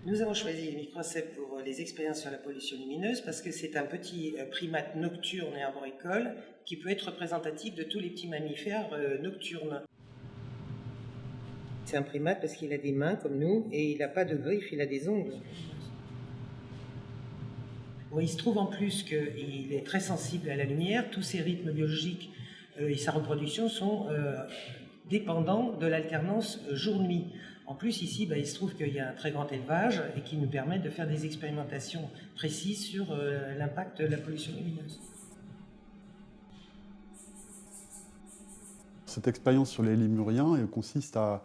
Nous avons choisi le microcèpe pour les expériences sur la pollution lumineuse parce que c'est un petit primate nocturne et arboricole qui peut être représentatif de tous les petits mammifères nocturnes. C'est un primate parce qu'il a des mains comme nous et il n'a pas de griffes, il a des ongles. Bon, il se trouve en plus qu'il est très sensible à la lumière. Tous ses rythmes biologiques et sa reproduction sont dépendants de l'alternance jour-nuit. En plus, ici, il se trouve qu'il y a un très grand élevage et qui nous permet de faire des expérimentations précises sur l'impact de la pollution lumineuse. Cette expérience sur les lémuriens consiste à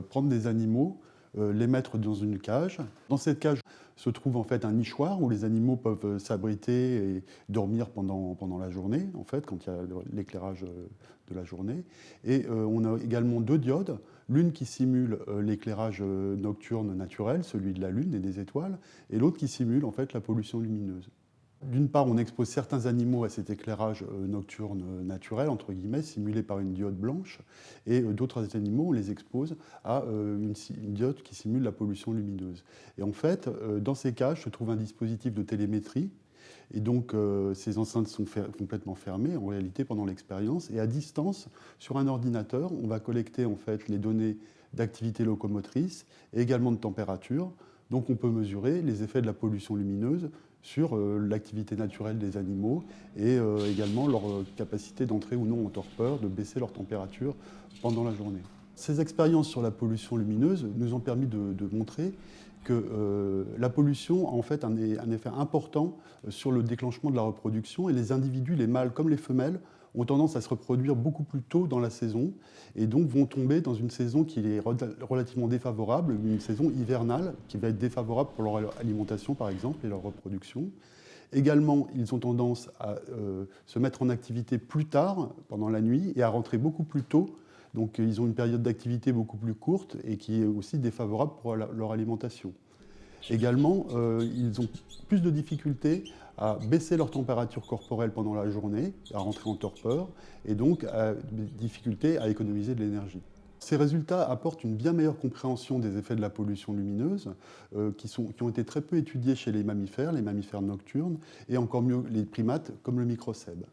prendre des animaux, les mettre dans une cage. Dans cette cage se trouve en fait un nichoir où les animaux peuvent s'abriter et dormir pendant la journée, en fait, quand il y a l'éclairage de la journée. Et on a également 2 diodes, l'une qui simule l'éclairage nocturne naturel, celui de la Lune et des étoiles, et l'autre qui simule en fait la pollution lumineuse. D'une part, on expose certains animaux à cet éclairage nocturne naturel, entre guillemets, simulé par une diode blanche, et d'autres animaux, on les expose à une diode qui simule la pollution lumineuse. Et en fait, dans ces cages se trouve un dispositif de télémétrie, et donc ces enceintes sont complètement fermées, en réalité, pendant l'expérience, et à distance, sur un ordinateur, on va collecter en fait les données d'activité locomotrice et également de température. Donc on peut mesurer les effets de la pollution lumineuse sur l'activité naturelle des animaux et également leur capacité d'entrer ou non en torpeur, de baisser leur température pendant la journée. Ces expériences sur la pollution lumineuse nous ont permis de montrer que la pollution a en fait un effet important sur le déclenchement de la reproduction et les individus, les mâles comme les femelles, ont tendance à se reproduire beaucoup plus tôt dans la saison et donc vont tomber dans une saison qui est relativement défavorable, une saison hivernale qui va être défavorable pour leur alimentation par exemple et leur reproduction. Également, ils ont tendance à se mettre en activité plus tard pendant la nuit et à rentrer beaucoup plus tôt. Donc ils ont une période d'activité beaucoup plus courte et qui est aussi défavorable pour leur alimentation. Également, ils ont plus de difficultés à baisser leur température corporelle pendant la journée, à rentrer en torpeur, et donc difficultés à économiser de l'énergie. Ces résultats apportent une bien meilleure compréhension des effets de la pollution lumineuse, qui ont été très peu étudiés chez les mammifères nocturnes, et encore mieux les primates comme le microcèbe.